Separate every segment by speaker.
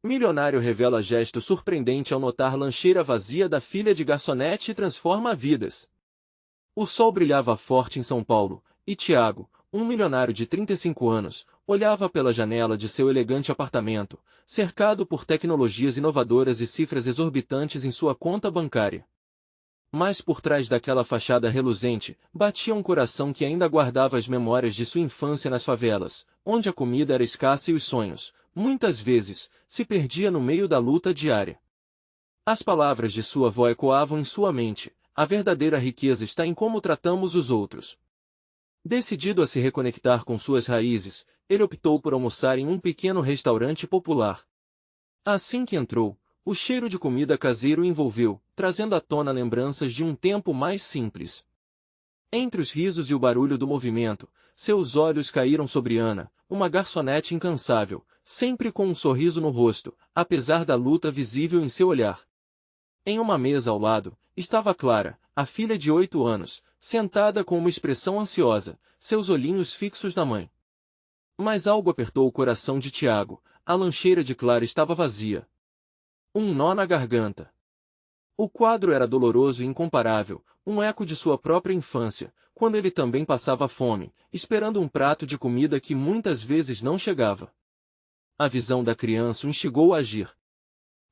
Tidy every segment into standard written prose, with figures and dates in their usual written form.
Speaker 1: Milionário revela gesto surpreendente ao notar lancheira vazia da filha de garçonete e transforma vidas. O sol brilhava forte em São Paulo, e Tiago, um milionário de 35 anos, olhava pela janela de seu elegante apartamento, cercado por tecnologias inovadoras e cifras exorbitantes em sua conta bancária. Mas por trás daquela fachada reluzente, batia um coração que ainda guardava as memórias de sua infância nas favelas, onde a comida era escassa e os sonhos, muitas vezes, se perdia no meio da luta diária. As palavras de sua avó ecoavam em sua mente: a verdadeira riqueza está em como tratamos os outros. Decidido a se reconectar com suas raízes, ele optou por almoçar em um pequeno restaurante popular. Assim que entrou, o cheiro de comida caseira o envolveu, trazendo à tona lembranças de um tempo mais simples. Entre os risos e o barulho do movimento, seus olhos caíram sobre Ana, uma garçonete incansável, sempre com um sorriso no rosto, apesar da luta visível em seu olhar. Em uma mesa ao lado, estava Clara, a filha de 8 anos, sentada com uma expressão ansiosa, seus olhinhos fixos na mãe. Mas algo apertou o coração de Tiago: a lancheira de Clara estava vazia. Um nó na garganta. O quadro era doloroso e incomparável, um eco de sua própria infância, quando ele também passava fome, esperando um prato de comida que muitas vezes não chegava. A visão da criança o instigou a agir.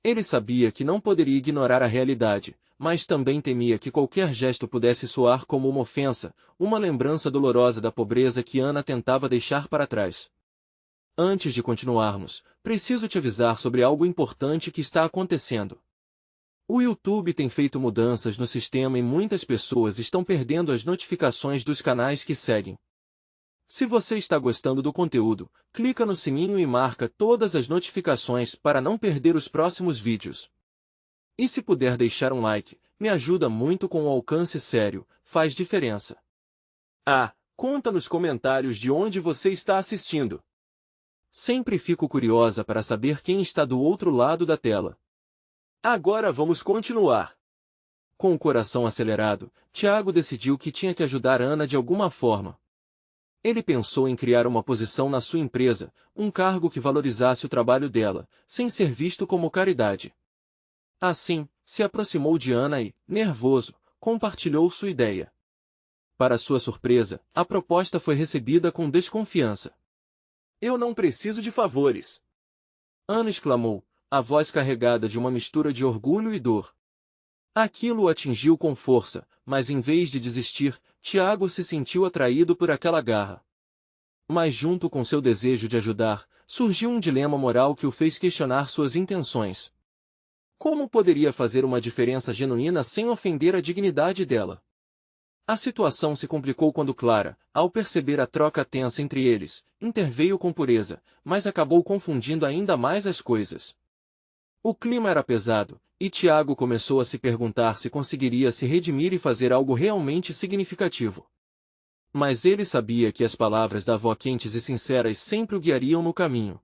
Speaker 1: Ele sabia que não poderia ignorar a realidade, mas também temia que qualquer gesto pudesse soar como uma ofensa, uma lembrança dolorosa da pobreza que Ana tentava deixar para trás. Antes de continuarmos, preciso te avisar sobre algo importante que está acontecendo. O YouTube tem feito mudanças no sistema e muitas pessoas estão perdendo as notificações dos canais que seguem. Se você está gostando do conteúdo, clica no sininho e marca todas as notificações para não perder os próximos vídeos. E se puder deixar um like, me ajuda muito com o alcance sério, faz diferença. Conta nos comentários de onde você está assistindo. Sempre fico curiosa para saber quem está do outro lado da tela. Agora vamos continuar. Com o coração acelerado, Tiago decidiu que tinha que ajudar Ana de alguma forma. Ele pensou em criar uma posição na sua empresa, um cargo que valorizasse o trabalho dela, sem ser visto como caridade. Assim, se aproximou de Ana e, nervoso, compartilhou sua ideia. Para sua surpresa, a proposta foi recebida com desconfiança. Eu não preciso de favores. Ana exclamou, a voz carregada de uma mistura de orgulho e dor. Aquilo o atingiu com força, mas em vez de desistir, Tiago se sentiu atraído por aquela garra. Mas junto com seu desejo de ajudar, surgiu um dilema moral que o fez questionar suas intenções. Como poderia fazer uma diferença genuína sem ofender a dignidade dela? A situação se complicou quando Clara, ao perceber a troca tensa entre eles, interveio com pureza, mas acabou confundindo ainda mais as coisas. O clima era pesado, e Tiago começou a se perguntar se conseguiria se redimir e fazer algo realmente significativo. Mas ele sabia que as palavras da avó quentes e sinceras sempre o guiariam no caminho.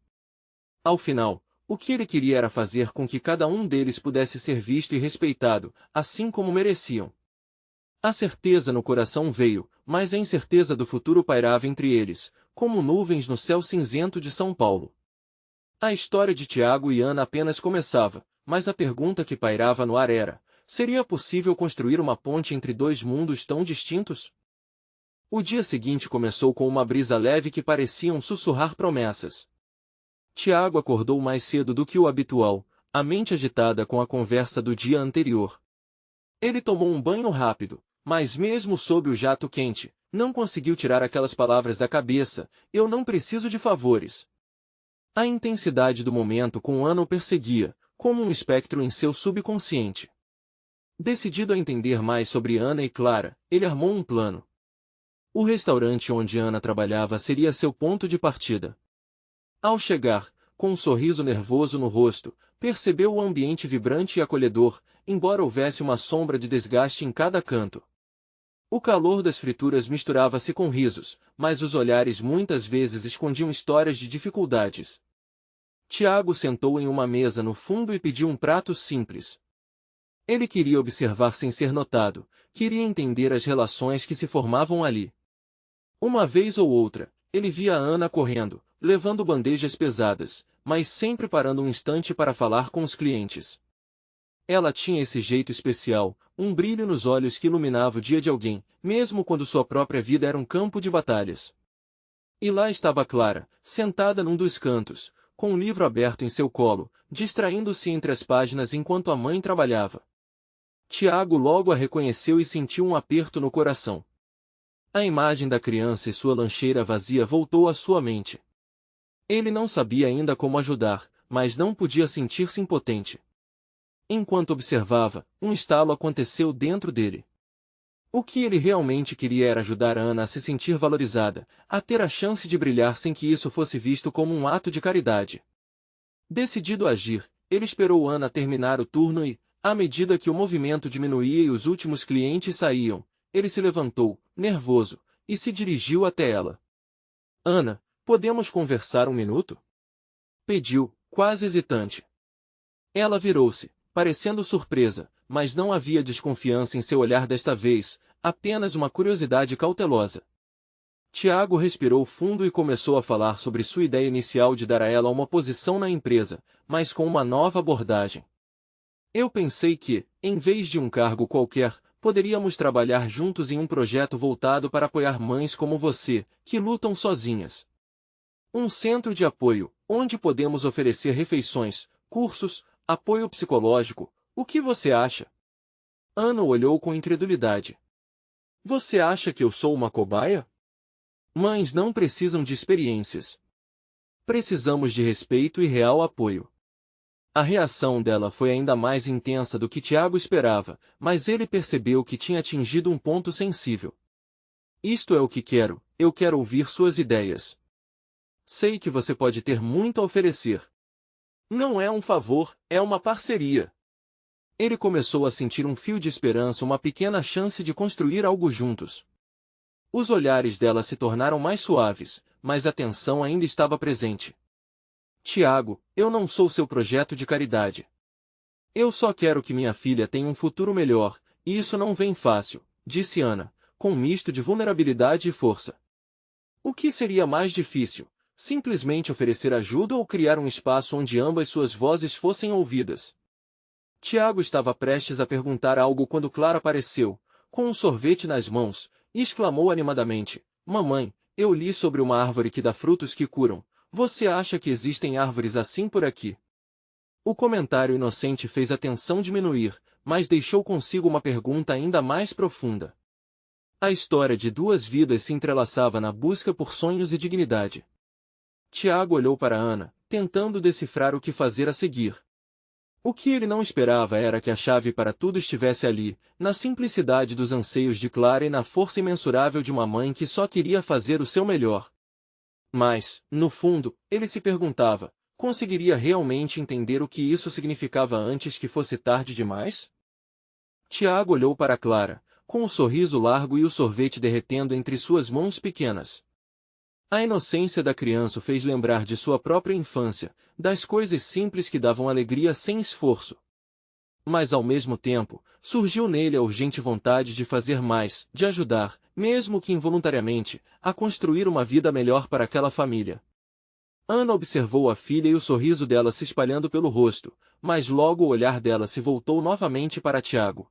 Speaker 1: Ao final, o que ele queria era fazer com que cada um deles pudesse ser visto e respeitado, assim como mereciam. A certeza no coração veio, mas a incerteza do futuro pairava entre eles, como nuvens no céu cinzento de São Paulo. A história de Tiago e Ana apenas começava, mas a pergunta que pairava no ar era: seria possível construir uma ponte entre dois mundos tão distintos? O dia seguinte começou com uma brisa leve que parecia sussurrar promessas. Tiago acordou mais cedo do que o habitual, a mente agitada com a conversa do dia anterior. Ele tomou um banho rápido, mas mesmo sob o jato quente, não conseguiu tirar aquelas palavras da cabeça: eu não preciso de favores. A intensidade do momento com Ana o perseguia, como um espectro em seu subconsciente. Decidido a entender mais sobre Ana e Clara, ele armou um plano. O restaurante onde Ana trabalhava seria seu ponto de partida. Ao chegar, com um sorriso nervoso no rosto, percebeu o ambiente vibrante e acolhedor, embora houvesse uma sombra de desgaste em cada canto. O calor das frituras misturava-se com risos, mas os olhares muitas vezes escondiam histórias de dificuldades. Tiago sentou em uma mesa no fundo e pediu um prato simples. Ele queria observar sem ser notado, queria entender as relações que se formavam ali. Uma vez ou outra, ele via a Ana correndo, levando bandejas pesadas, mas sempre parando um instante para falar com os clientes. Ela tinha esse jeito especial, um brilho nos olhos que iluminava o dia de alguém, mesmo quando sua própria vida era um campo de batalhas. E lá estava Clara, sentada num dos cantos, com um livro aberto em seu colo, distraindo-se entre as páginas enquanto a mãe trabalhava. Tiago logo a reconheceu e sentiu um aperto no coração. A imagem da criança e sua lancheira vazia voltou à sua mente. Ele não sabia ainda como ajudar, mas não podia sentir-se impotente. Enquanto observava, um estalo aconteceu dentro dele. O que ele realmente queria era ajudar Ana a se sentir valorizada, a ter a chance de brilhar sem que isso fosse visto como um ato de caridade. Decidido a agir, ele esperou Ana terminar o turno e, à medida que o movimento diminuía e os últimos clientes saíam, ele se levantou, nervoso, e se dirigiu até ela. Ana, podemos conversar um minuto? Pediu, quase hesitante. Ela virou-se, parecendo surpresa, mas não havia desconfiança em seu olhar desta vez, apenas uma curiosidade cautelosa. Tiago respirou fundo e começou a falar sobre sua ideia inicial de dar a ela uma posição na empresa, mas com uma nova abordagem. Eu pensei que, em vez de um cargo qualquer, poderíamos trabalhar juntos em um projeto voltado para apoiar mães como você, que lutam sozinhas. Um centro de apoio, onde podemos oferecer refeições, cursos, apoio psicológico. O que você acha? Ana olhou com incredulidade. Você acha que eu sou uma cobaia? Mães não precisam de experiências. Precisamos de respeito e real apoio. A reação dela foi ainda mais intensa do que Tiago esperava, mas ele percebeu que tinha atingido um ponto sensível. Isto é o que quero, eu quero ouvir suas ideias. Sei que você pode ter muito a oferecer. Não é um favor, é uma parceria. Ele começou a sentir um fio de esperança, uma pequena chance de construir algo juntos. Os olhares dela se tornaram mais suaves, mas a tensão ainda estava presente. Tiago, eu não sou seu projeto de caridade. Eu só quero que minha filha tenha um futuro melhor, e isso não vem fácil, disse Ana, com um misto de vulnerabilidade e força. O que seria mais difícil? Simplesmente oferecer ajuda ou criar um espaço onde ambas suas vozes fossem ouvidas? Tiago estava prestes a perguntar algo quando Clara apareceu, com um sorvete nas mãos, e exclamou animadamente, Mamãe, eu li sobre uma árvore que dá frutos que curam. Você acha que existem árvores assim por aqui? O comentário inocente fez a tensão diminuir, mas deixou consigo uma pergunta ainda mais profunda. A história de duas vidas se entrelaçava na busca por sonhos e dignidade. Tiago olhou para Ana, tentando decifrar o que fazer a seguir. O que ele não esperava era que a chave para tudo estivesse ali, na simplicidade dos anseios de Clara e na força imensurável de uma mãe que só queria fazer o seu melhor. Mas, no fundo, ele se perguntava, conseguiria realmente entender o que isso significava antes que fosse tarde demais? Tiago olhou para Clara, com o sorriso largo e o sorvete derretendo entre suas mãos pequenas. A inocência da criança o fez lembrar de sua própria infância, das coisas simples que davam alegria sem esforço. Mas ao mesmo tempo, surgiu nele a urgente vontade de fazer mais, de ajudar, mesmo que involuntariamente, a construir uma vida melhor para aquela família. Ana observou a filha e o sorriso dela se espalhando pelo rosto, mas logo o olhar dela se voltou novamente para Tiago.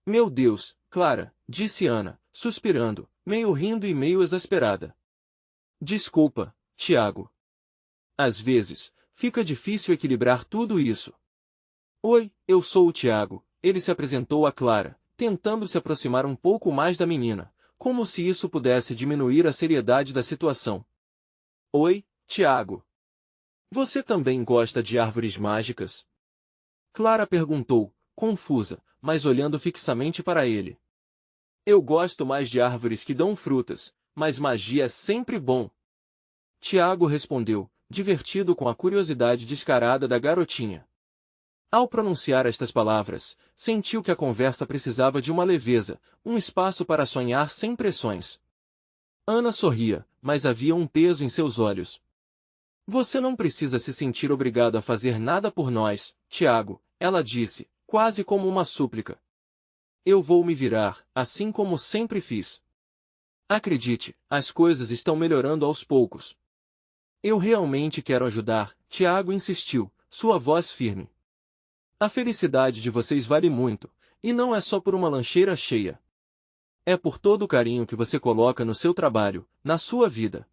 Speaker 1: Meu Deus, Clara, disse Ana, suspirando, meio rindo e meio exasperada. Desculpa, Tiago. Às vezes, fica difícil equilibrar tudo isso. Oi, eu sou o Tiago, ele se apresentou a Clara, tentando se aproximar um pouco mais da menina, como se isso pudesse diminuir a seriedade da situação. Oi, Tiago. Você também gosta de árvores mágicas? Clara perguntou, confusa, mas olhando fixamente para ele. Eu gosto mais de árvores que dão frutas, mas magia é sempre bom. Tiago respondeu, divertido com a curiosidade descarada da garotinha. Ao pronunciar estas palavras, sentiu que a conversa precisava de uma leveza, um espaço para sonhar sem pressões. Ana sorria, mas havia um peso em seus olhos. Você não precisa se sentir obrigado a fazer nada por nós, Tiago, ela disse, quase como uma súplica. Eu vou me virar, assim como sempre fiz. Acredite, as coisas estão melhorando aos poucos. Eu realmente quero ajudar, Tiago insistiu, sua voz firme. A felicidade de vocês vale muito, e não é só por uma lancheira cheia. É por todo o carinho que você coloca no seu trabalho, na sua vida.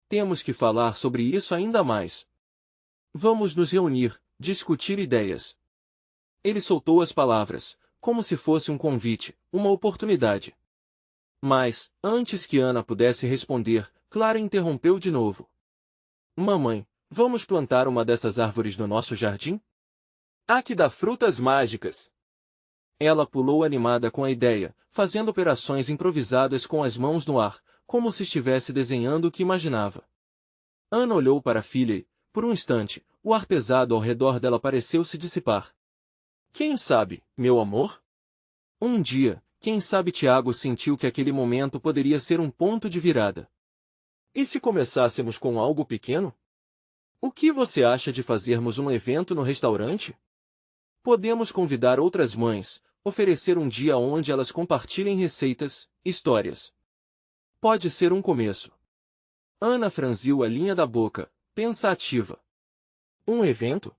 Speaker 1: Temos que falar sobre isso ainda mais. Vamos nos reunir, discutir ideias. Ele soltou as palavras, como se fosse um convite, uma oportunidade. Mas, antes que Ana pudesse responder, Clara interrompeu de novo. Mamãe, vamos plantar uma dessas árvores no nosso jardim? Há que dar frutas mágicas. Ela pulou animada com a ideia, fazendo operações improvisadas com as mãos no ar, como se estivesse desenhando o que imaginava. Ana olhou para a filha e, por um instante, o ar pesado ao redor dela pareceu se dissipar. Quem sabe, meu amor? Um dia, quem sabe Tiago sentiu que aquele momento poderia ser um ponto de virada. E se começássemos com algo pequeno? O que você acha de fazermos um evento no restaurante? Podemos convidar outras mães, oferecer um dia onde elas compartilhem receitas, histórias. Pode ser um começo. Ana franziu a linha da boca, pensativa. Um evento?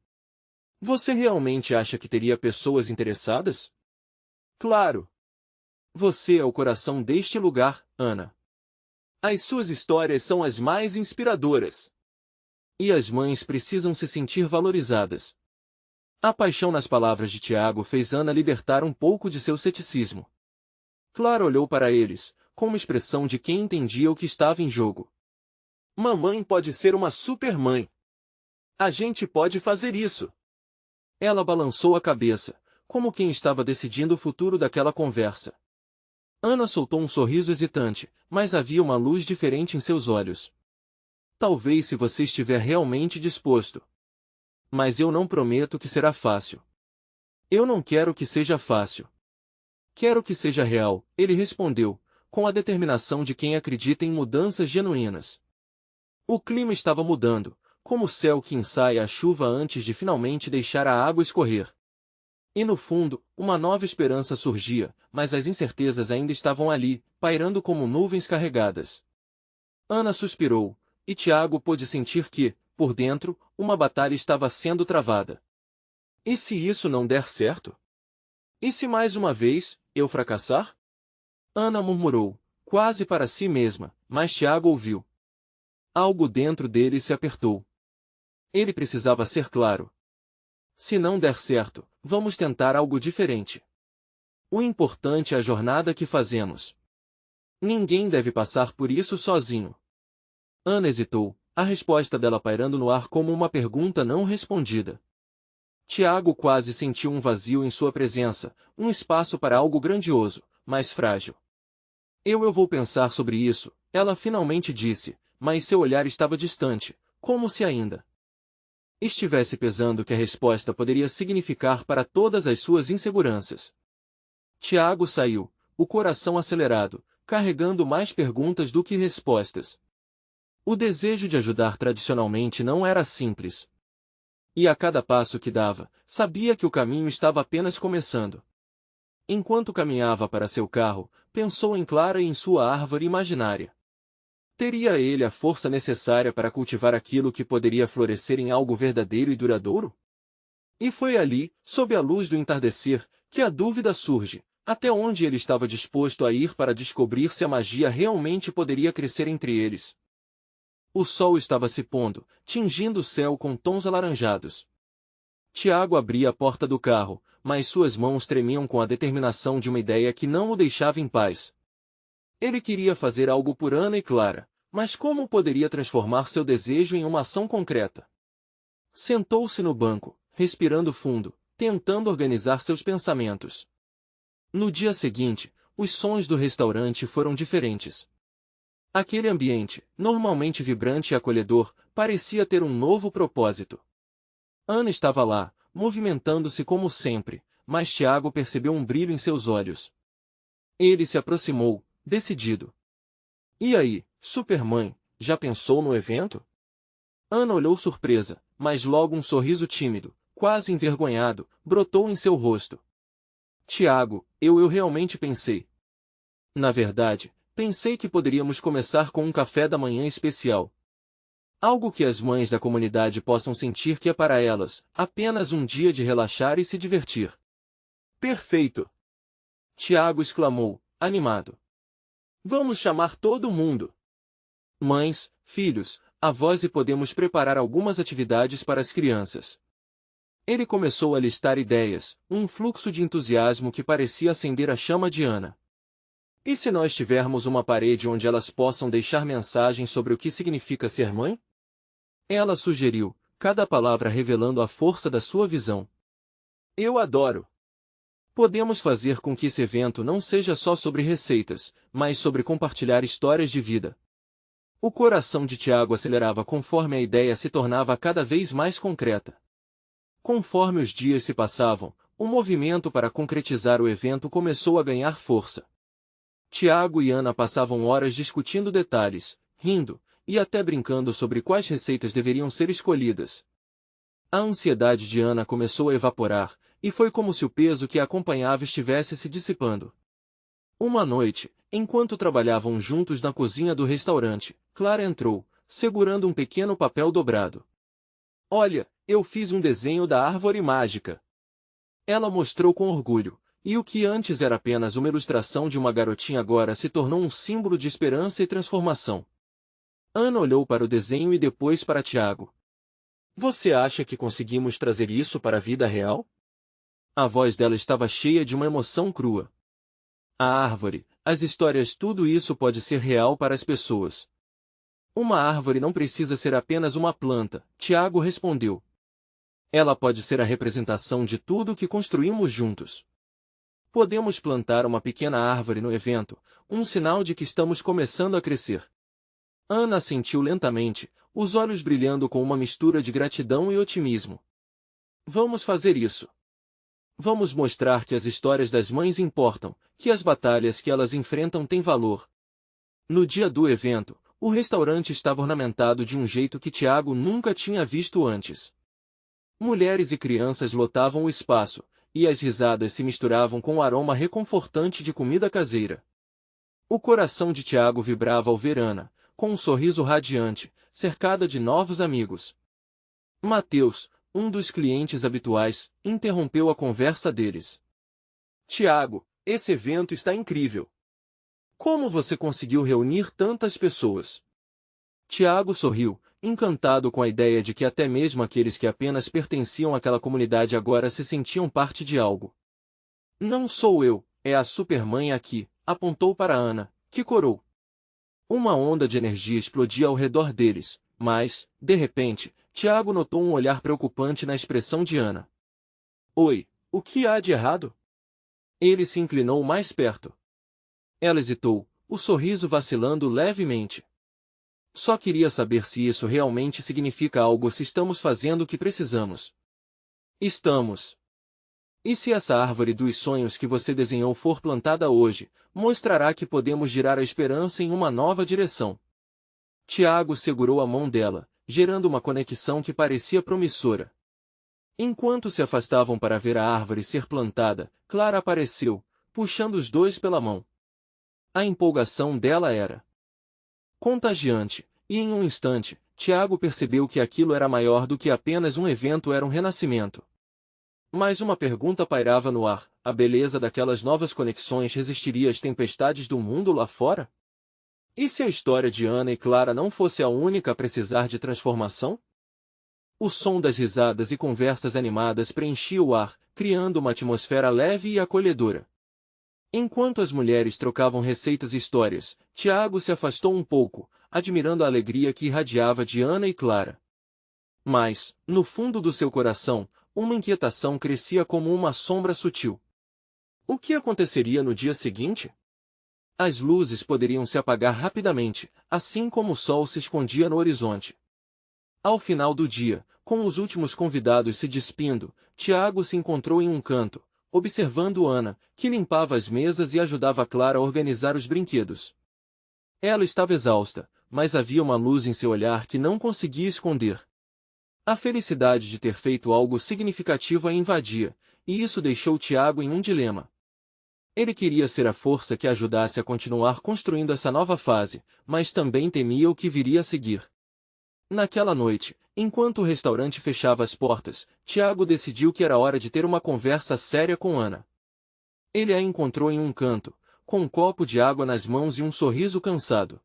Speaker 1: Você realmente acha que teria pessoas interessadas? Claro. Você é o coração deste lugar, Ana. As suas histórias são as mais inspiradoras. E as mães precisam se sentir valorizadas. A paixão nas palavras de Tiago fez Ana libertar um pouco de seu ceticismo. Clara olhou para eles, com uma expressão de quem entendia o que estava em jogo. Mamãe pode ser uma supermãe. A gente pode fazer isso. Ela balançou a cabeça, como quem estava decidindo o futuro daquela conversa. Ana soltou um sorriso hesitante, mas havia uma luz diferente em seus olhos. Talvez se você estiver realmente disposto. Mas eu não prometo que será fácil. Eu não quero que seja fácil. Quero que seja real, ele respondeu, com a determinação de quem acredita em mudanças genuínas. O clima estava mudando, como o céu que ensaia a chuva antes de finalmente deixar a água escorrer. E no fundo, uma nova esperança surgia, mas as incertezas ainda estavam ali, pairando como nuvens carregadas. Ana suspirou, e Tiago pôde sentir que, por dentro, uma batalha estava sendo travada. E se isso não der certo? E se mais uma vez, eu fracassar? Ana murmurou, quase para si mesma, mas Tiago ouviu. Algo dentro dele se apertou. Ele precisava ser claro. Se não der certo, vamos tentar algo diferente. O importante é a jornada que fazemos. Ninguém deve passar por isso sozinho. Ana hesitou, a resposta dela pairando no ar como uma pergunta não respondida. Tiago quase sentiu um vazio em sua presença, um espaço para algo grandioso, mas frágil. Eu vou pensar sobre isso, ela finalmente disse, mas seu olhar estava distante, como se ainda estivesse pesando que a resposta poderia significar para todas as suas inseguranças. Tiago saiu, o coração acelerado, carregando mais perguntas do que respostas. O desejo de ajudar tradicionalmente não era simples. E a cada passo que dava, sabia que o caminho estava apenas começando. Enquanto caminhava para seu carro, pensou em Clara e em sua árvore imaginária. Teria ele a força necessária para cultivar aquilo que poderia florescer em algo verdadeiro e duradouro? E foi ali, sob a luz do entardecer, que a dúvida surge, até onde ele estava disposto a ir para descobrir se a magia realmente poderia crescer entre eles. O sol estava se pondo, tingindo o céu com tons alaranjados. Tiago abria a porta do carro, mas suas mãos tremiam com a determinação de uma ideia que não o deixava em paz. Ele queria fazer algo por Ana e Clara, mas como poderia transformar seu desejo em uma ação concreta? Sentou-se no banco, respirando fundo, tentando organizar seus pensamentos. No dia seguinte, os sons do restaurante foram diferentes. Aquele ambiente, normalmente vibrante e acolhedor, parecia ter um novo propósito. Ana estava lá, movimentando-se como sempre, mas Tiago percebeu um brilho em seus olhos. Ele se aproximou, decidido. E aí, supermãe, já pensou no evento? Ana olhou surpresa, mas logo um sorriso tímido, quase envergonhado, brotou em seu rosto. Tiago, eu realmente pensei. Na verdade, pensei que poderíamos começar com um café da manhã especial. Algo que as mães da comunidade possam sentir que é para elas apenas um dia de relaxar e se divertir. Perfeito! Tiago exclamou, animado. Vamos chamar todo mundo. Mães, filhos, avós e podemos preparar algumas atividades para as crianças. Ele começou a listar ideias, um fluxo de entusiasmo que parecia acender a chama de Ana. E se nós tivermos uma parede onde elas possam deixar mensagens sobre o que significa ser mãe? Ela sugeriu, cada palavra revelando a força da sua visão. Eu adoro! Podemos fazer com que esse evento não seja só sobre receitas, mas sobre compartilhar histórias de vida. O coração de Tiago acelerava conforme a ideia se tornava cada vez mais concreta. Conforme os dias se passavam, o movimento para concretizar o evento começou a ganhar força. Tiago e Ana passavam horas discutindo detalhes, rindo, e até brincando sobre quais receitas deveriam ser escolhidas. A ansiedade de Ana começou a evaporar, e foi como se o peso que a acompanhava estivesse se dissipando. Uma noite, enquanto trabalhavam juntos na cozinha do restaurante, Clara entrou, segurando um pequeno papel dobrado. Olha, eu fiz um desenho da árvore mágica. Ela mostrou com orgulho, e o que antes era apenas uma ilustração de uma garotinha agora se tornou um símbolo de esperança e transformação. Ana olhou para o desenho e depois para Tiago. Você acha que conseguimos trazer isso para a vida real? A voz dela estava cheia de uma emoção crua. A árvore, as histórias, tudo isso pode ser real para as pessoas. Uma árvore não precisa ser apenas uma planta, Tiago respondeu. Ela pode ser a representação de tudo o que construímos juntos. Podemos plantar uma pequena árvore no evento, um sinal de que estamos começando a crescer. Ana assentiu lentamente, os olhos brilhando com uma mistura de gratidão e otimismo. Vamos fazer isso. Vamos mostrar que as histórias das mães importam, que as batalhas que elas enfrentam têm valor. No dia do evento, o restaurante estava ornamentado de um jeito que Tiago nunca tinha visto antes. Mulheres e crianças lotavam o espaço, e as risadas se misturavam com o aroma reconfortante de comida caseira. O coração de Tiago vibrava ao ver Ana, com um sorriso radiante, cercada de novos amigos. Mateus, um dos clientes habituais, interrompeu a conversa deles. Tiago, esse evento está incrível. Como você conseguiu reunir tantas pessoas? Tiago sorriu, encantado com a ideia de que até mesmo aqueles que apenas pertenciam àquela comunidade agora se sentiam parte de algo. Não sou eu, é a Supermãe aqui, apontou para Ana, que corou. Uma onda de energia explodia ao redor deles, mas, de repente, Tiago notou um olhar preocupante na expressão de Ana. Oi, o que há de errado? Ele se inclinou mais perto. Ela hesitou, o sorriso vacilando levemente. Só queria saber se isso realmente significa algo ou se estamos fazendo o que precisamos. Estamos. E se essa árvore dos sonhos que você desenhou for plantada hoje, mostrará que podemos girar a esperança em uma nova direção. Tiago segurou a mão dela, gerando uma conexão que parecia promissora. Enquanto se afastavam para ver a árvore ser plantada, Clara apareceu, puxando os dois pela mão. A empolgação dela era contagiante, e em um instante, Tiago percebeu que aquilo era maior do que apenas um evento, era um renascimento. Mas uma pergunta pairava no ar: a beleza daquelas novas conexões resistiria às tempestades do mundo lá fora? E se a história de Ana e Clara não fosse a única a precisar de transformação? O som das risadas e conversas animadas preenchia o ar, criando uma atmosfera leve e acolhedora. Enquanto as mulheres trocavam receitas e histórias, Tiago se afastou um pouco, admirando a alegria que irradiava de Ana e Clara. Mas, no fundo do seu coração, uma inquietação crescia como uma sombra sutil. O que aconteceria no dia seguinte? As luzes poderiam se apagar rapidamente, assim como o sol se escondia no horizonte. Ao final do dia, com os últimos convidados se despindo, Tiago se encontrou em um canto, observando Ana, que limpava as mesas e ajudava Clara a organizar os brinquedos. Ela estava exausta, mas havia uma luz em seu olhar que não conseguia esconder. A felicidade de ter feito algo significativo a invadia, e isso deixou Tiago em um dilema. Ele queria ser a força que ajudasse a continuar construindo essa nova fase, mas também temia o que viria a seguir. Naquela noite, enquanto o restaurante fechava as portas, Tiago decidiu que era hora de ter uma conversa séria com Ana. Ele a encontrou em um canto, com um copo de água nas mãos e um sorriso cansado.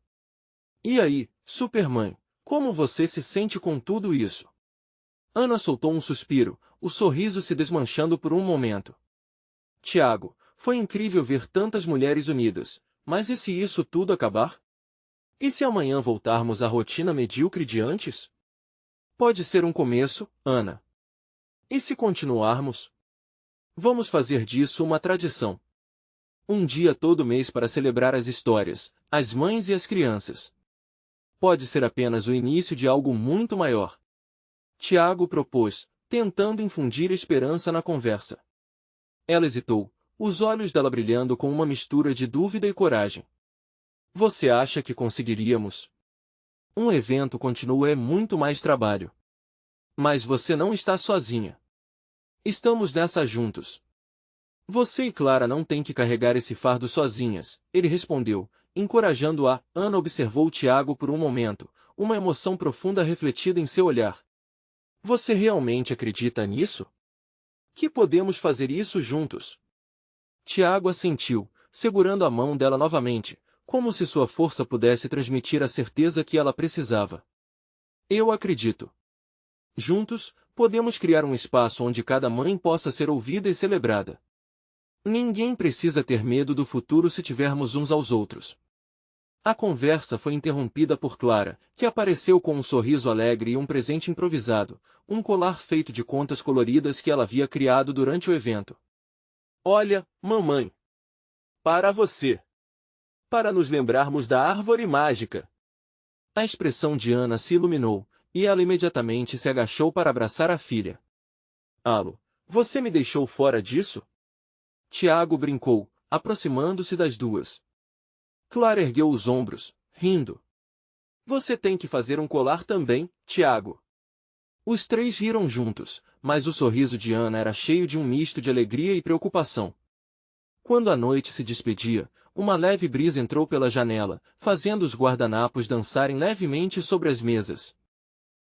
Speaker 1: "E aí, Supermãe, como você se sente com tudo isso?" Ana soltou um suspiro, o sorriso se desmanchando por um momento. "Tiago, foi incrível ver tantas mulheres unidas, mas e se isso tudo acabar? E se amanhã voltarmos à rotina medíocre de antes? Pode ser um começo, Ana. E se continuarmos? Vamos fazer disso uma tradição. Um dia todo mês para celebrar as histórias, as mães e as crianças. Pode ser apenas o início de algo muito maior." Tiago propôs, tentando infundir esperança na conversa. Ela hesitou, os olhos dela brilhando com uma mistura de dúvida e coragem. "Você acha que conseguiríamos? Um evento contínuo é muito mais trabalho. Mas você não está sozinha. Estamos nessa juntos. Você e Clara não têm que carregar esse fardo sozinhas", ele respondeu, encorajando-a. Ana observou Tiago por um momento, uma emoção profunda refletida em seu olhar. "Você realmente acredita nisso? Que podemos fazer isso juntos?" Tiago assentiu, segurando a mão dela novamente, como se sua força pudesse transmitir a certeza que ela precisava. "Eu acredito. Juntos, podemos criar um espaço onde cada mãe possa ser ouvida e celebrada. Ninguém precisa ter medo do futuro se tivermos uns aos outros." A conversa foi interrompida por Clara, que apareceu com um sorriso alegre e um presente improvisado, um colar feito de contas coloridas que ela havia criado durante o evento. "Olha, mamãe. Para você. Para nos lembrarmos da árvore mágica." A expressão de Ana se iluminou, e ela imediatamente se agachou para abraçar a filha. "Alo, você me deixou fora disso?" Tiago brincou, aproximando-se das duas. Clara ergueu os ombros, rindo. "Você tem que fazer um colar também, Tiago." Os três riram juntos, mas o sorriso de Ana era cheio de um misto de alegria e preocupação. Quando a noite se despedia, uma leve brisa entrou pela janela, fazendo os guardanapos dançarem levemente sobre as mesas.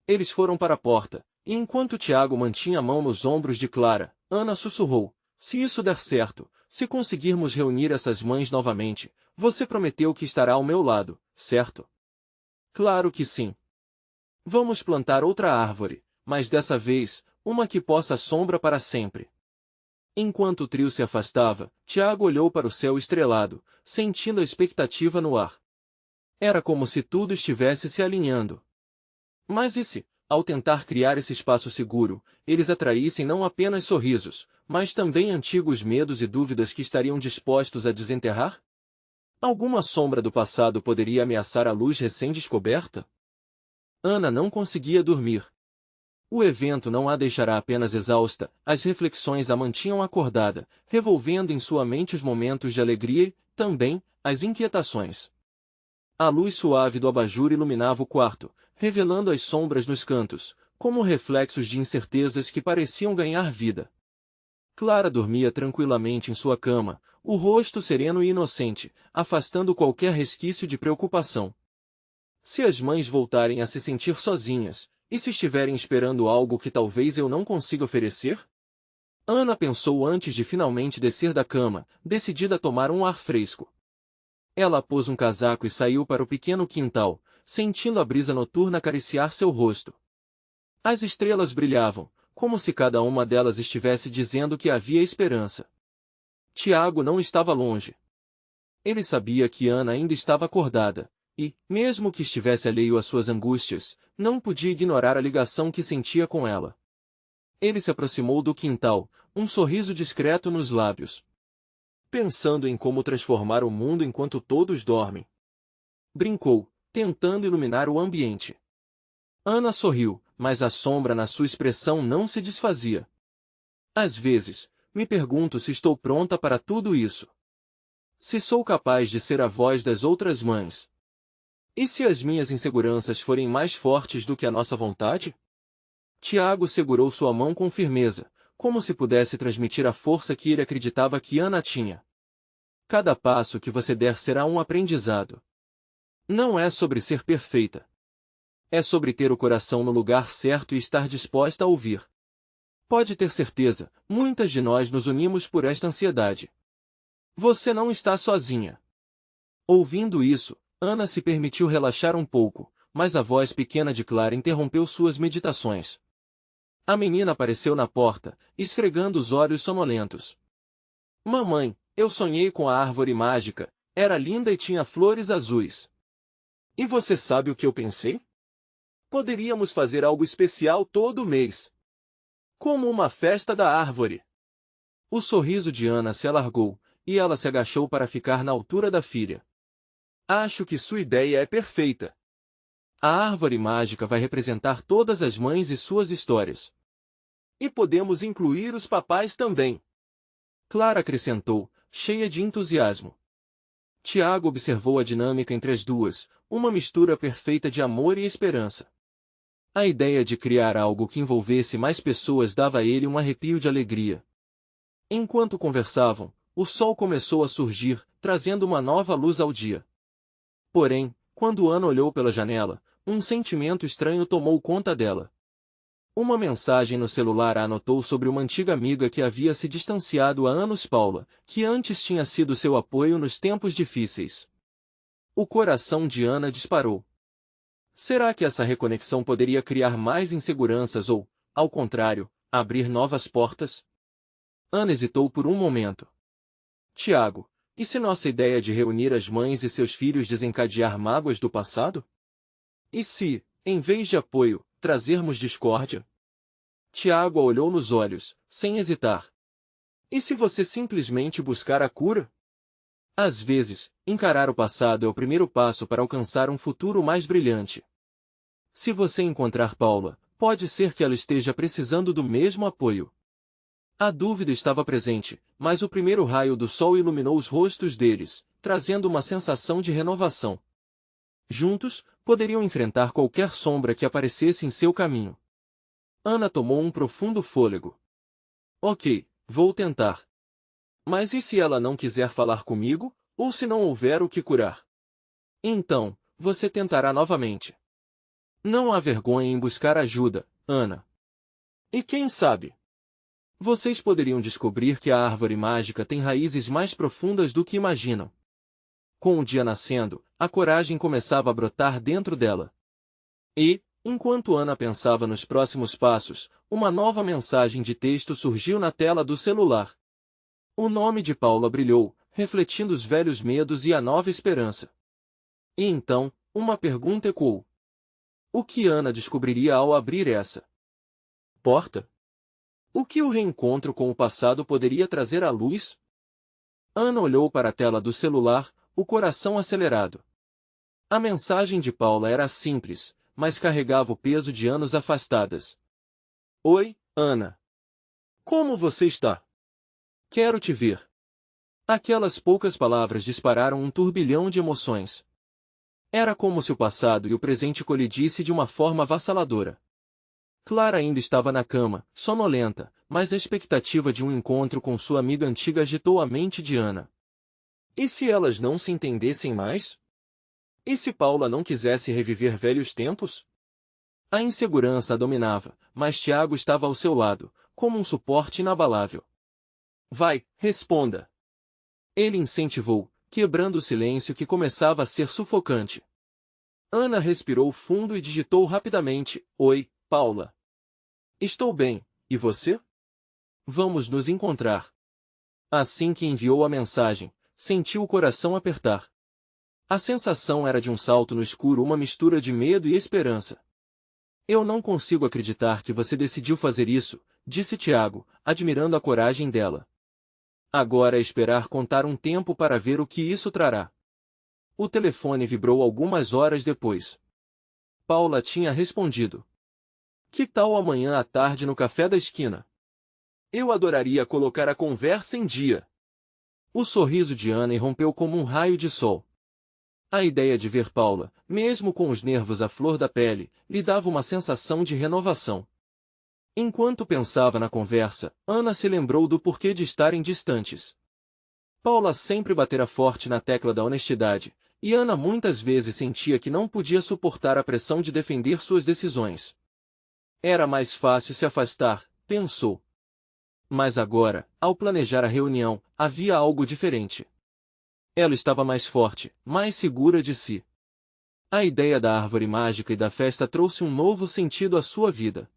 Speaker 1: Eles foram para a porta, e enquanto Tiago mantinha a mão nos ombros de Clara, Ana sussurrou: "Se isso der certo, se conseguirmos reunir essas mães novamente, você prometeu que estará ao meu lado, certo?" "Claro que sim. Vamos plantar outra árvore, mas dessa vez, uma que possa sombra para sempre." Enquanto o trio se afastava, Tiago olhou para o céu estrelado, sentindo a expectativa no ar. Era como se tudo estivesse se alinhando. Mas e se, ao tentar criar esse espaço seguro, eles atraíssem não apenas sorrisos, mas também antigos medos e dúvidas que estariam dispostos a desenterrar? Alguma sombra do passado poderia ameaçar a luz recém-descoberta? Ana não conseguia dormir. O evento não a deixará apenas exausta, as reflexões a mantinham acordada, revolvendo em sua mente os momentos de alegria e, também, as inquietações. A luz suave do abajur iluminava o quarto, revelando as sombras nos cantos, como reflexos de incertezas que pareciam ganhar vida. Clara dormia tranquilamente em sua cama, o rosto sereno e inocente, afastando qualquer resquício de preocupação. Se as mães voltarem a se sentir sozinhas, e se estiverem esperando algo que talvez eu não consiga oferecer? Ana pensou antes de finalmente descer da cama, decidida a tomar um ar fresco. Ela pôs um casaco e saiu para o pequeno quintal, sentindo a brisa noturna acariciar seu rosto. As estrelas brilhavam, como se cada uma delas estivesse dizendo que havia esperança. Tiago não estava longe. Ele sabia que Ana ainda estava acordada, e, mesmo que estivesse alheio às suas angústias, não podia ignorar a ligação que sentia com ela. Ele se aproximou do quintal, um sorriso discreto nos lábios. "Pensando em como transformar o mundo enquanto todos dormem?" brincou, tentando iluminar o ambiente. Ana sorriu, mas a sombra na sua expressão não se desfazia. "Às vezes, me pergunto se estou pronta para tudo isso. Se sou capaz de ser a voz das outras mães. E se as minhas inseguranças forem mais fortes do que a nossa vontade?" Tiago segurou sua mão com firmeza, como se pudesse transmitir a força que ele acreditava que Ana tinha. "Cada passo que você der será um aprendizado. Não é sobre ser perfeita. É sobre ter o coração no lugar certo e estar disposta a ouvir. Pode ter certeza, muitas de nós nos unimos por esta ansiedade. Você não está sozinha. Ouvindo isso, Ana se permitiu relaxar um pouco, mas a voz pequena de Clara interrompeu suas meditações. A menina apareceu na porta, esfregando os olhos sonolentos. Mamãe, eu sonhei com a árvore mágica, era linda e tinha flores azuis. E você sabe o que eu pensei? Poderíamos fazer algo especial todo mês. Como uma festa da árvore. O sorriso de Ana se alargou, e ela se agachou para ficar na altura da filha. Acho que sua ideia é perfeita. A árvore mágica vai representar todas as mães e suas histórias. E podemos incluir os papais também. Clara acrescentou, cheia de entusiasmo. Tiago observou a dinâmica entre as duas, uma mistura perfeita de amor e esperança. A ideia de criar algo que envolvesse mais pessoas dava a ele um arrepio de alegria. Enquanto conversavam, o sol começou a surgir, trazendo uma nova luz ao dia. Porém, quando Ana olhou pela janela, um sentimento estranho tomou conta dela. Uma mensagem no celular a anotou sobre uma antiga amiga que havia se distanciado há anos, Paula, que antes tinha sido seu apoio nos tempos difíceis. O coração de Ana disparou. Será que essa reconexão poderia criar mais inseguranças ou, ao contrário, abrir novas portas? Ana hesitou por um momento. Tiago, e se nossa ideia de reunir as mães e seus filhos desencadear mágoas do passado? E se, em vez de apoio, trazermos discórdia? Tiago a olhou nos olhos, sem hesitar. E se você simplesmente buscar a cura? Às vezes, encarar o passado é o primeiro passo para alcançar um futuro mais brilhante. Se você encontrar Paula, pode ser que ela esteja precisando do mesmo apoio. A dúvida estava presente, mas o primeiro raio do sol iluminou os rostos deles, trazendo uma sensação de renovação. Juntos, poderiam enfrentar qualquer sombra que aparecesse em seu caminho. Ana tomou um profundo fôlego. Ok, vou tentar. Mas e se ela não quiser falar comigo, ou se não houver o que curar? Então, você tentará novamente. Não há vergonha em buscar ajuda, Ana. E quem sabe? Vocês poderiam descobrir que a árvore mágica tem raízes mais profundas do que imaginam. Com o dia nascendo, a coragem começava a brotar dentro dela. E, enquanto Ana pensava nos próximos passos, uma nova mensagem de texto surgiu na tela do celular. O nome de Paula brilhou, refletindo os velhos medos e a nova esperança. E então, uma pergunta ecoou. O que Ana descobriria ao abrir essa porta? O que o reencontro com o passado poderia trazer à luz? Ana olhou para a tela do celular, o coração acelerado. A mensagem de Paula era simples, mas carregava o peso de anos afastadas. Oi, Ana. Como você está? Quero te ver. Aquelas poucas palavras dispararam um turbilhão de emoções. Era como se o passado e o presente colidissem de uma forma avassaladora. Clara ainda estava na cama, sonolenta, mas a expectativa de um encontro com sua amiga antiga agitou a mente de Ana. E se elas não se entendessem mais? E se Paula não quisesse reviver velhos tempos? A insegurança a dominava, mas Tiago estava ao seu lado, como um suporte inabalável. Vai, responda. Ele incentivou, quebrando o silêncio que começava a ser sufocante. Ana respirou fundo e digitou rapidamente, Oi, Paula. Estou bem, e você? Vamos nos encontrar. Assim que enviou a mensagem, sentiu o coração apertar. A sensação era de um salto no escuro, uma mistura de medo e esperança. Eu não consigo acreditar que você decidiu fazer isso, disse Tiago, admirando a coragem dela. Agora é esperar contar um tempo para ver o que isso trará. O telefone vibrou algumas horas depois. Paula tinha respondido. Que tal amanhã à tarde no café da esquina? Eu adoraria colocar a conversa em dia. O sorriso de Ana irrompeu como um raio de sol. A ideia de ver Paula, mesmo com os nervos à flor da pele, lhe dava uma sensação de renovação. Enquanto pensava na conversa, Ana se lembrou do porquê de estarem distantes. Paula sempre batera forte na tecla da honestidade, E Ana muitas vezes sentia que não podia suportar a pressão de defender suas decisões. Era mais fácil se afastar, pensou. Mas agora, ao planejar a reunião, havia algo diferente. Ela estava mais forte, mais segura de si. A ideia da árvore mágica e da festa trouxe um novo sentido à sua vida.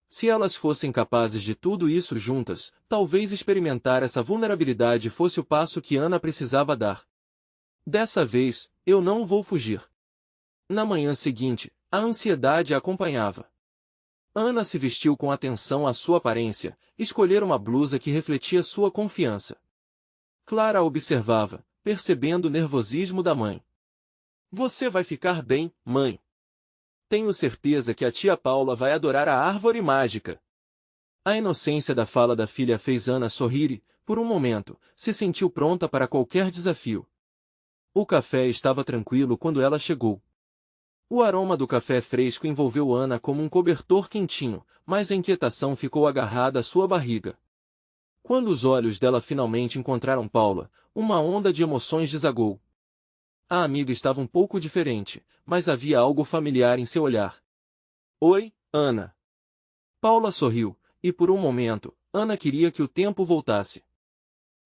Speaker 1: Se elas fossem capazes de tudo isso juntas, talvez experimentar essa vulnerabilidade fosse o passo que Ana precisava dar. Dessa vez, eu não vou fugir. Na manhã seguinte, a ansiedade a acompanhava. Ana se vestiu com atenção à sua aparência, escolher uma blusa que refletia sua confiança. Clara a observava, percebendo o nervosismo da mãe. Você vai ficar bem, mãe. Tenho certeza que a tia Paula vai adorar a árvore mágica. A inocência da fala da filha fez Ana sorrir e, por um momento, se sentiu pronta para qualquer desafio. O café estava tranquilo quando ela chegou. O aroma do café fresco envolveu Ana como um cobertor quentinho, mas a inquietação ficou agarrada à sua barriga. Quando os olhos dela finalmente encontraram Paula, uma onda de emoções desagou. A amiga estava um pouco diferente, mas havia algo familiar em seu olhar. Oi, Ana. Paula sorriu, e por um momento, Ana queria que o tempo voltasse.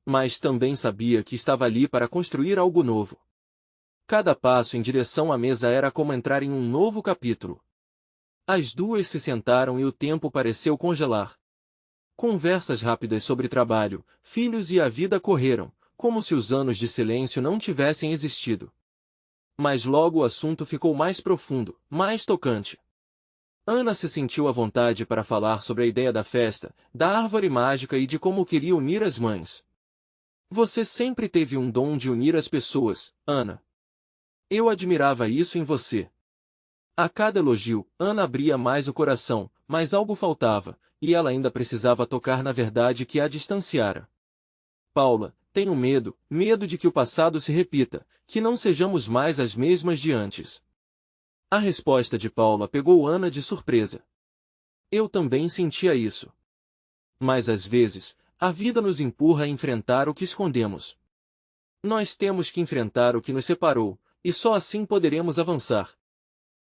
Speaker 1: Mas também sabia que estava ali para construir algo novo. Cada passo em direção à mesa era como entrar em um novo capítulo. As duas se sentaram e o tempo pareceu congelar. Conversas rápidas sobre trabalho, filhos e a vida correram, como se os anos de silêncio não tivessem existido. Mas logo o assunto ficou mais profundo, mais tocante. Ana se sentiu à vontade para falar sobre a ideia da festa, da árvore mágica e de como queria unir as mães. Você sempre teve um dom de unir as pessoas, Ana. Eu admirava isso em você. A cada elogio, Ana abria mais o coração, mas algo faltava, e ela ainda precisava tocar na verdade que a distanciara. Paula, tenho medo de que o passado se repita, que não sejamos mais as mesmas de antes. A resposta de Paula pegou Ana de surpresa. Eu também sentia isso. Mas às vezes, a vida nos empurra a enfrentar o que escondemos. Nós temos que enfrentar o que nos separou, e só assim poderemos avançar.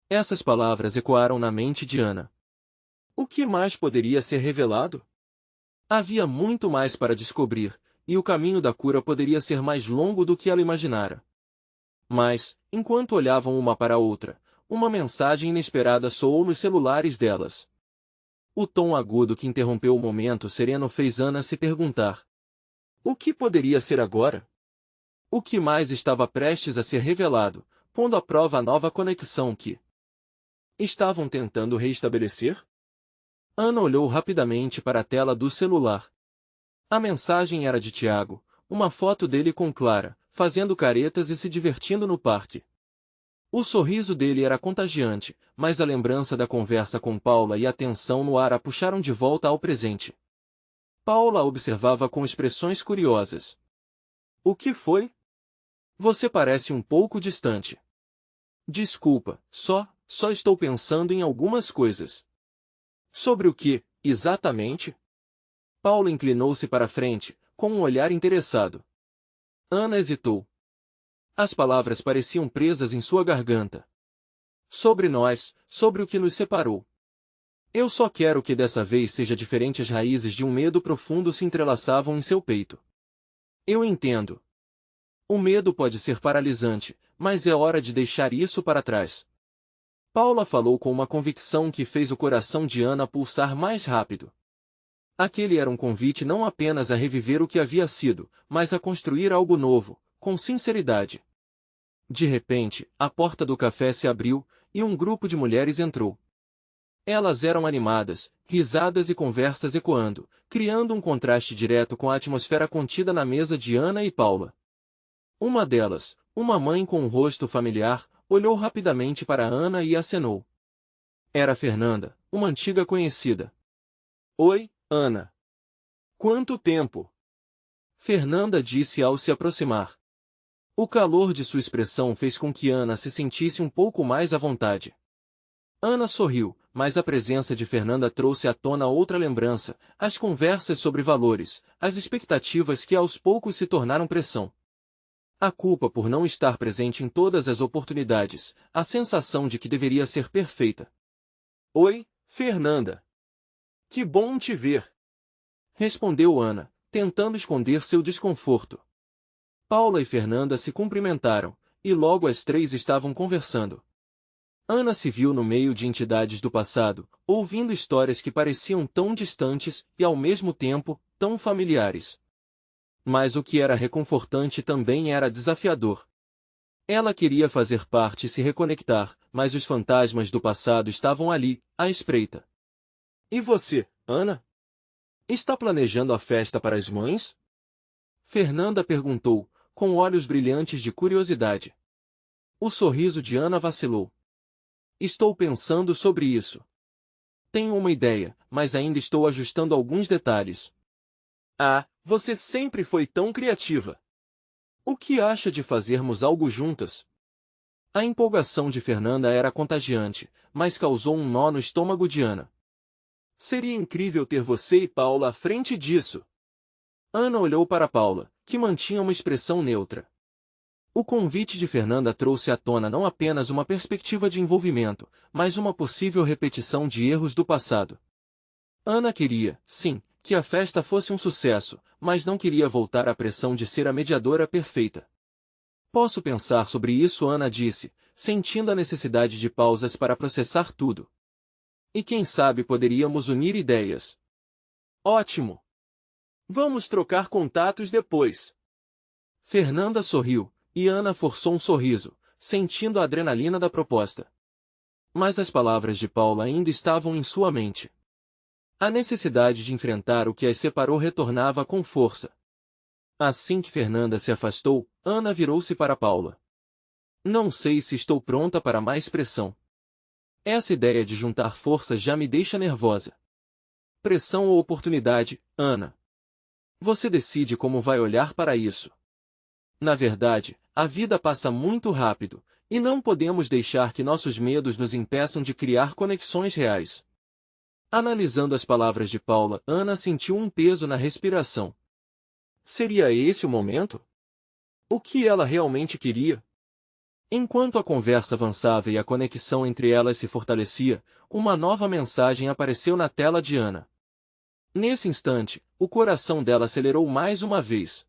Speaker 1: Essas palavras ecoaram na mente de Ana. O que mais poderia ser revelado? Havia muito mais para descobrir, e o caminho da cura poderia ser mais longo do que ela imaginara. Mas, enquanto olhavam uma para a outra, uma mensagem inesperada soou nos celulares delas. O tom agudo que interrompeu o momento sereno fez Ana se perguntar: o que poderia ser agora? O que mais estava prestes a ser revelado, pondo à prova a nova conexão que estavam tentando reestabelecer? Ana olhou rapidamente para a tela do celular. A mensagem era de Tiago, uma foto dele com Clara, fazendo caretas e se divertindo no parque. O sorriso dele era contagiante, mas a lembrança da conversa com Paula e a tensão no ar a puxaram de volta ao presente. Paula a observava com expressões curiosas. O que foi? Você parece um pouco distante. Desculpa, só estou pensando em algumas coisas. Sobre o que, exatamente? Paula inclinou-se para a frente, com um olhar interessado. Ana hesitou. As palavras pareciam presas em sua garganta. Sobre nós, sobre o que nos separou. Eu só quero que dessa vez seja diferente. As raízes de um medo profundo se entrelaçavam em seu peito. Eu entendo. O medo pode ser paralisante, mas é hora de deixar isso para trás. Paula falou com uma convicção que fez o coração de Ana pulsar mais rápido. Aquele era um convite não apenas a reviver o que havia sido, mas a construir algo novo, com sinceridade. De repente, a porta do café se abriu, e um grupo de mulheres entrou. Elas eram animadas, risadas e conversas ecoando, criando um contraste direto com a atmosfera contida na mesa de Ana e Paula. Uma delas, uma mãe com um rosto familiar, olhou rapidamente para Ana e acenou. Era Fernanda, uma antiga conhecida. Oi, Ana. Quanto tempo? Fernanda disse ao se aproximar. O calor de sua expressão fez com que Ana se sentisse um pouco mais à vontade. Ana sorriu, mas a presença de Fernanda trouxe à tona outra lembrança, as conversas sobre valores, as expectativas que aos poucos se tornaram pressão. A culpa por não estar presente em todas as oportunidades, a sensação de que deveria ser perfeita. Oi, Fernanda. Que bom te ver. Respondeu Ana, tentando esconder seu desconforto. Paula e Fernanda se cumprimentaram, e logo as três estavam conversando. Ana se viu no meio de entidades do passado, ouvindo histórias que pareciam tão distantes e, ao mesmo tempo, tão familiares. Mas o que era reconfortante também era desafiador. Ela queria fazer parte e se reconectar, mas os fantasmas do passado estavam ali, à espreita. E você, Ana? Está planejando a festa para as mães? Fernanda perguntou, com olhos brilhantes de curiosidade. O sorriso de Ana vacilou. Estou pensando sobre isso. Tenho uma ideia, mas ainda estou ajustando alguns detalhes. Ah, você sempre foi tão criativa. O que acha de fazermos algo juntas? A empolgação de Fernanda era contagiante, mas causou um nó no estômago de Ana. Seria incrível ter você e Paula à frente disso. Ana olhou para Paula, que mantinha uma expressão neutra. O convite de Fernanda trouxe à tona não apenas uma perspectiva de envolvimento, mas uma possível repetição de erros do passado. Ana queria, sim, que a festa fosse um sucesso, mas não queria voltar à pressão de ser a mediadora perfeita. Posso pensar sobre isso, Ana disse, sentindo a necessidade de pausas para processar tudo. E quem sabe poderíamos unir ideias. Ótimo! Vamos trocar contatos depois. Fernanda sorriu, e Ana forçou um sorriso, sentindo a adrenalina da proposta. Mas as palavras de Paula ainda estavam em sua mente. A necessidade de enfrentar o que as separou retornava com força. Assim que Fernanda se afastou, Ana virou-se para Paula. Não sei se estou pronta para mais pressão. Essa ideia de juntar forças já me deixa nervosa. Pressão ou oportunidade, Ana? Você decide como vai olhar para isso. Na verdade, a vida passa muito rápido, e não podemos deixar que nossos medos nos impeçam de criar conexões reais. Analisando as palavras de Paula, Ana sentiu um peso na respiração. Seria esse o momento? O que ela realmente queria? Enquanto a conversa avançava e a conexão entre elas se fortalecia, uma nova mensagem apareceu na tela de Ana. Nesse instante, o coração dela acelerou mais uma vez.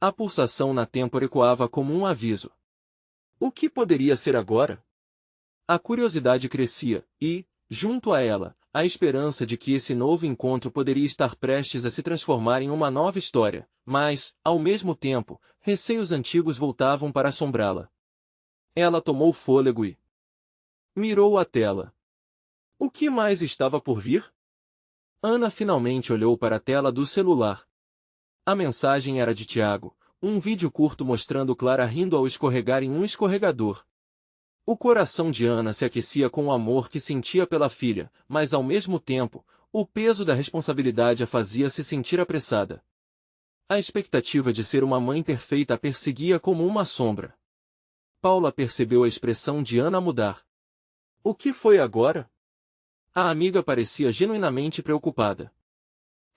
Speaker 1: A pulsação na têmpora ecoava como um aviso. O que poderia ser agora? A curiosidade crescia, e, junto a ela, a esperança de que esse novo encontro poderia estar prestes a se transformar em uma nova história, mas, ao mesmo tempo, receios antigos voltavam para assombrá-la. Ela tomou fôlego e mirou a tela. O que mais estava por vir? Ana finalmente olhou para a tela do celular. A mensagem era de Tiago, um vídeo curto mostrando Clara rindo ao escorregar em um escorregador. O coração de Ana se aquecia com o amor que sentia pela filha, mas ao mesmo tempo, o peso da responsabilidade a fazia se sentir apressada. A expectativa de ser uma mãe perfeita a perseguia como uma sombra. Paula percebeu a expressão de Ana mudar. O que foi agora? A amiga parecia genuinamente preocupada.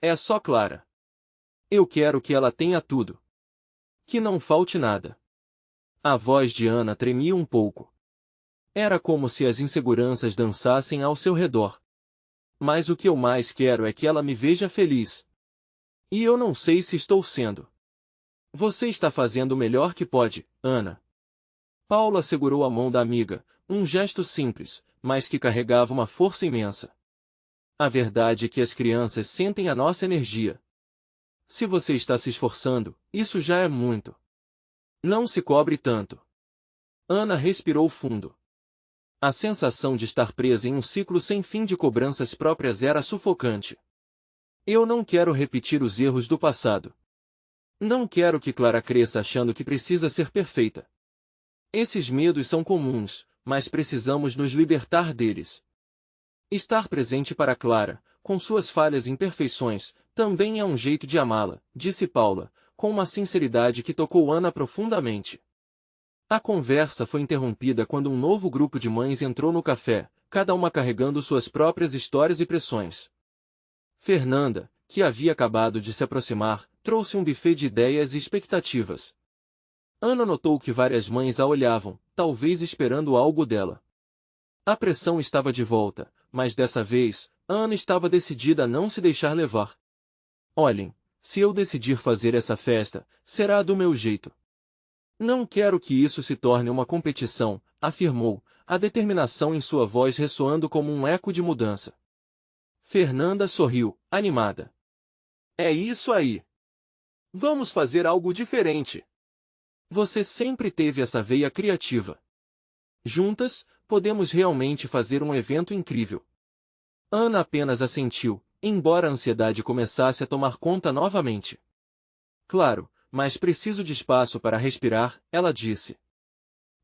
Speaker 1: É só Clara. Eu quero que ela tenha tudo. Que não falte nada. A voz de Ana tremia um pouco. Era como se as inseguranças dançassem ao seu redor. Mas o que eu mais quero é que ela me veja feliz. E eu não sei se estou sendo. Você está fazendo o melhor que pode, Ana. Paula segurou a mão da amiga, um gesto simples, mas que carregava uma força imensa. A verdade é que as crianças sentem a nossa energia. Se você está se esforçando, isso já é muito. Não se cobre tanto. Ana respirou fundo. A sensação de estar presa em um ciclo sem fim de cobranças próprias era sufocante. Eu não quero repetir os erros do passado. Não quero que Clara cresça achando que precisa ser perfeita. Esses medos são comuns, mas precisamos nos libertar deles. Estar presente para Clara, com suas falhas e imperfeições, também é um jeito de amá-la, disse Paula, com uma sinceridade que tocou Ana profundamente. A conversa foi interrompida quando um novo grupo de mães entrou no café, cada uma carregando suas próprias histórias e pressões. Fernanda, que havia acabado de se aproximar, trouxe um buffet de ideias e expectativas. Ana notou que várias mães a olhavam, talvez esperando algo dela. A pressão estava de volta, mas dessa vez, Ana estava decidida a não se deixar levar. Olhem, se eu decidir fazer essa festa, será do meu jeito. Não quero que isso se torne uma competição, afirmou, a determinação em sua voz ressoando como um eco de mudança. Fernanda sorriu, animada. É isso aí. Vamos fazer algo diferente. Você sempre teve essa veia criativa. Juntas, podemos realmente fazer um evento incrível. Ana apenas assentiu, embora a ansiedade começasse a tomar conta novamente. Claro, mas preciso de espaço para respirar, ela disse.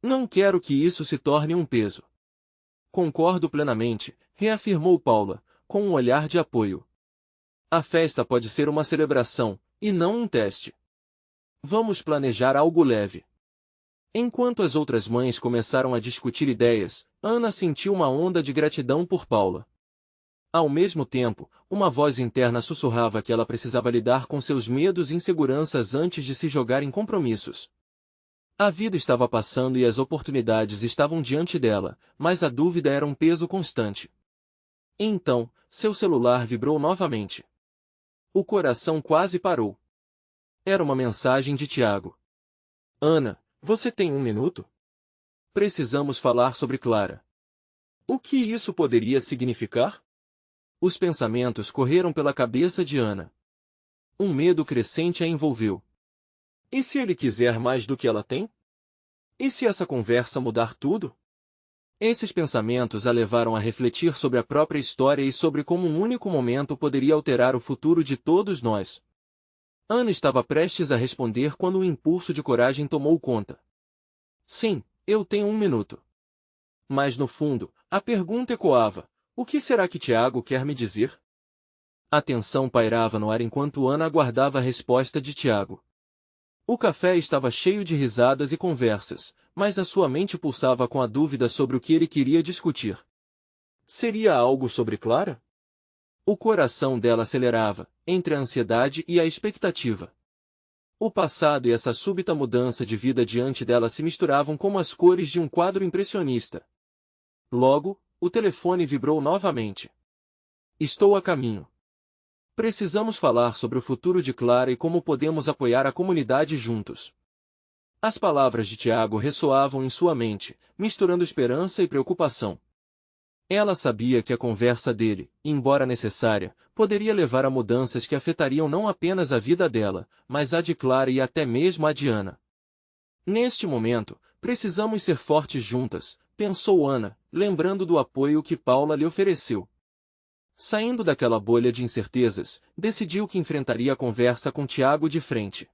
Speaker 1: Não quero que isso se torne um peso. Concordo plenamente, reafirmou Paula, com um olhar de apoio. A festa pode ser uma celebração, e não um teste. Vamos planejar algo leve. Enquanto as outras mães começaram a discutir ideias, Ana sentiu uma onda de gratidão por Paula. Ao mesmo tempo, uma voz interna sussurrava que ela precisava lidar com seus medos e inseguranças antes de se jogar em compromissos. A vida estava passando e as oportunidades estavam diante dela, mas a dúvida era um peso constante. Então, seu celular vibrou novamente. O coração quase parou. Era uma mensagem de Tiago. Ana, você tem um minuto? Precisamos falar sobre Clara. O que isso poderia significar? Os pensamentos correram pela cabeça de Ana. Um medo crescente a envolveu. E se ele quiser mais do que ela tem? E se essa conversa mudar tudo? Esses pensamentos a levaram a refletir sobre a própria história e sobre como um único momento poderia alterar o futuro de todos nós. Ana estava prestes a responder quando um impulso de coragem tomou conta. Sim, eu tenho um minuto. Mas no fundo, a pergunta ecoava: o que será que Tiago quer me dizer? A tensão pairava no ar enquanto Ana aguardava a resposta de Tiago. O café estava cheio de risadas e conversas, mas a sua mente pulsava com a dúvida sobre o que ele queria discutir. Seria algo sobre Clara? O coração dela acelerava, entre a ansiedade e a expectativa. O passado e essa súbita mudança de vida diante dela se misturavam como as cores de um quadro impressionista. Logo, o telefone vibrou novamente. Estou a caminho. Precisamos falar sobre o futuro de Clara e como podemos apoiar a comunidade juntos. As palavras de Tiago ressoavam em sua mente, misturando esperança e preocupação. Ela sabia que a conversa dele, embora necessária, poderia levar a mudanças que afetariam não apenas a vida dela, mas a de Clara e até mesmo a de Ana. Neste momento, precisamos ser fortes juntas, pensou Ana, lembrando do apoio que Paula lhe ofereceu. Saindo daquela bolha de incertezas, decidiu que enfrentaria a conversa com Tiago de frente.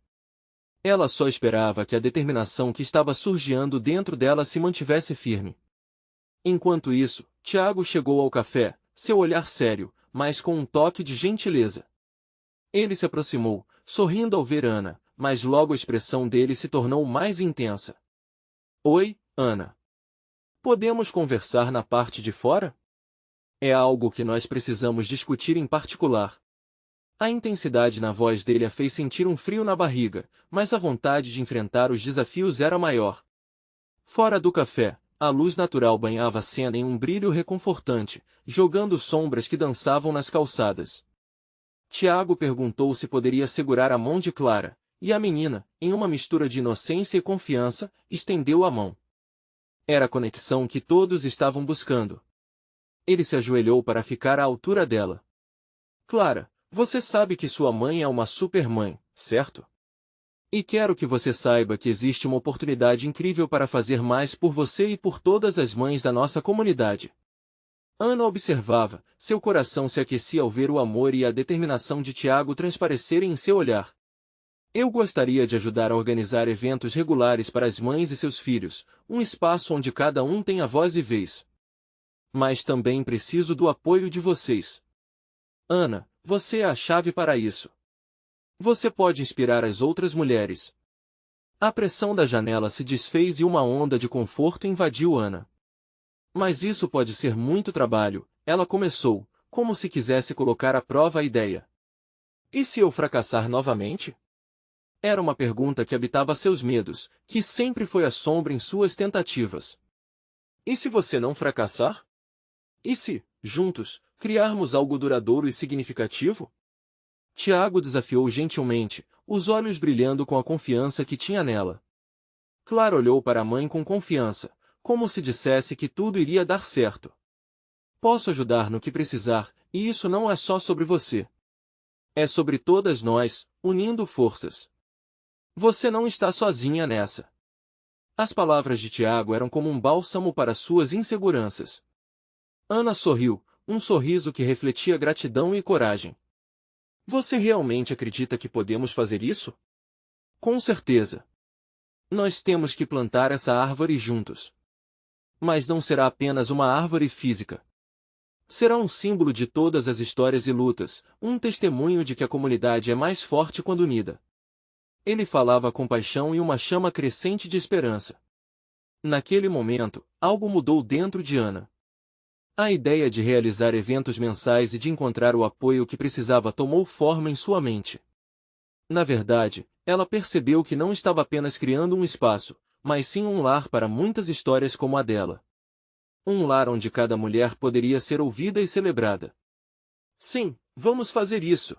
Speaker 1: Ela só esperava que a determinação que estava surgindo dentro dela se mantivesse firme. Enquanto isso, Tiago chegou ao café, seu olhar sério, mas com um toque de gentileza. Ele se aproximou, sorrindo ao ver Ana, mas logo a expressão dele se tornou mais intensa. Oi, Ana. Podemos conversar na parte de fora? É algo que nós precisamos discutir em particular. A intensidade na voz dele a fez sentir um frio na barriga, mas a vontade de enfrentar os desafios era maior. Fora do café, a luz natural banhava a cena em um brilho reconfortante, jogando sombras que dançavam nas calçadas. Tiago perguntou se poderia segurar a mão de Clara, e a menina, em uma mistura de inocência e confiança, estendeu a mão. Era a conexão que todos estavam buscando. Ele se ajoelhou para ficar à altura dela. Clara, você sabe que sua mãe é uma super-mãe, certo? E quero que você saiba que existe uma oportunidade incrível para fazer mais por você e por todas as mães da nossa comunidade. Ana observava, seu coração se aquecia ao ver o amor e a determinação de Tiago transparecerem em seu olhar. Eu gostaria de ajudar a organizar eventos regulares para as mães e seus filhos, um espaço onde cada um tenha voz e vez. Mas também preciso do apoio de vocês. Ana, você é a chave para isso. Você pode inspirar as outras mulheres. A pressão da janela se desfez e uma onda de conforto invadiu Ana. Mas isso pode ser muito trabalho, ela começou, como se quisesse colocar à prova a ideia. E se eu fracassar novamente? Era uma pergunta que habitava seus medos, que sempre foi a sombra em suas tentativas. E se você não fracassar? E se, juntos, criarmos algo duradouro e significativo? Tiago desafiou gentilmente, os olhos brilhando com a confiança que tinha nela. Clara olhou para a mãe com confiança, como se dissesse que tudo iria dar certo. Posso ajudar no que precisar, e isso não é só sobre você. É sobre todas nós, unindo forças. Você não está sozinha nessa. As palavras de Tiago eram como um bálsamo para suas inseguranças. Ana sorriu, um sorriso que refletia gratidão e coragem. Você realmente acredita que podemos fazer isso? Com certeza. Nós temos que plantar essa árvore juntos. Mas não será apenas uma árvore física. Será um símbolo de todas as histórias e lutas, um testemunho de que a comunidade é mais forte quando unida. Ele falava com paixão e uma chama crescente de esperança. Naquele momento, algo mudou dentro de Ana. A ideia de realizar eventos mensais e de encontrar o apoio que precisava tomou forma em sua mente. Na verdade, ela percebeu que não estava apenas criando um espaço, mas sim um lar para muitas histórias como a dela. Um lar onde cada mulher poderia ser ouvida e celebrada. Sim, vamos fazer isso.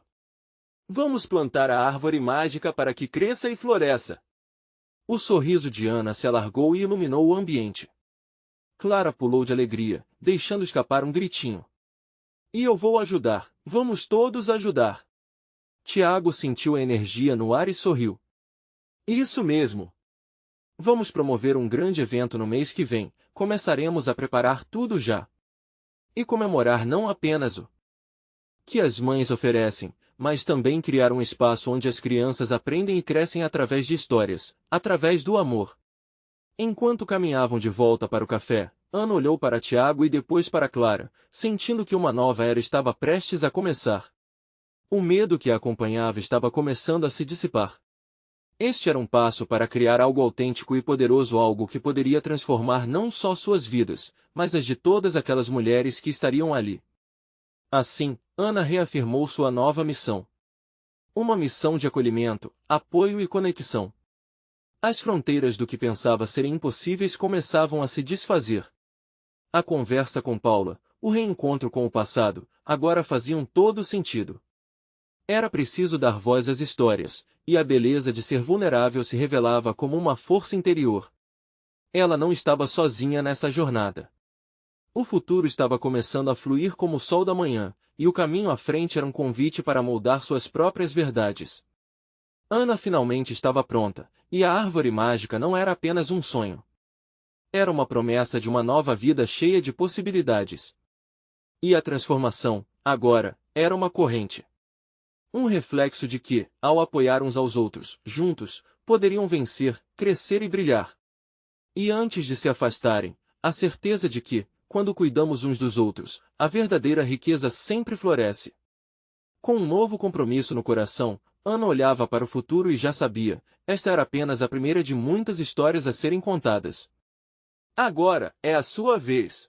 Speaker 1: Vamos plantar a árvore mágica para que cresça e floresça. O sorriso de Ana se alargou e iluminou o ambiente. Clara pulou de alegria, deixando escapar um gritinho. E eu vou ajudar, vamos todos ajudar. Tiago sentiu a energia no ar e sorriu. Isso mesmo. Vamos promover um grande evento no mês que vem, começaremos a preparar tudo já. E comemorar não apenas o que as mães oferecem, mas também criar um espaço onde as crianças aprendem e crescem através de histórias, através do amor. Enquanto caminhavam de volta para o café, Ana olhou para Tiago e depois para Clara, sentindo que uma nova era estava prestes a começar. O medo que a acompanhava estava começando a se dissipar. Este era um passo para criar algo autêntico e poderoso, algo que poderia transformar não só suas vidas, mas as de todas aquelas mulheres que estariam ali. Assim, Ana reafirmou sua nova missão. Uma missão de acolhimento, apoio e conexão. As fronteiras do que pensava serem impossíveis começavam a se desfazer. A conversa com Paula, o reencontro com o passado, agora faziam todo sentido. Era preciso dar voz às histórias, e a beleza de ser vulnerável se revelava como uma força interior. Ela não estava sozinha nessa jornada. O futuro estava começando a fluir como o sol da manhã, e o caminho à frente era um convite para moldar suas próprias verdades. Ana finalmente estava pronta, e a árvore mágica não era apenas um sonho. Era uma promessa de uma nova vida cheia de possibilidades. E a transformação, agora, era uma corrente. Um reflexo de que, ao apoiar uns aos outros, juntos, poderiam vencer, crescer e brilhar. E antes de se afastarem, a certeza de que, quando cuidamos uns dos outros, a verdadeira riqueza sempre floresce. Com um novo compromisso no coração, Ana olhava para o futuro e já sabia, esta era apenas a primeira de muitas histórias a serem contadas. Agora, é a sua vez.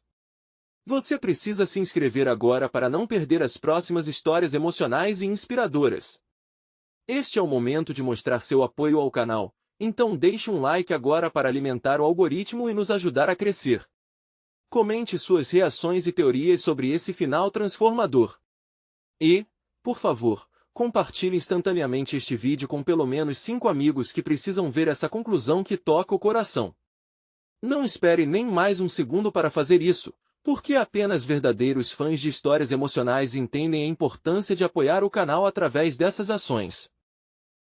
Speaker 1: Você precisa se inscrever agora para não perder as próximas histórias emocionais e inspiradoras. Este é o momento de mostrar seu apoio ao canal, então deixe um like agora para alimentar o algoritmo e nos ajudar a crescer. Comente suas reações e teorias sobre esse final transformador. E, por favor, compartilhe instantaneamente este vídeo com pelo menos 5 amigos que precisam ver essa conclusão que toca o coração. Não espere nem mais um segundo para fazer isso, porque apenas verdadeiros fãs de histórias emocionais entendem a importância de apoiar o canal através dessas ações.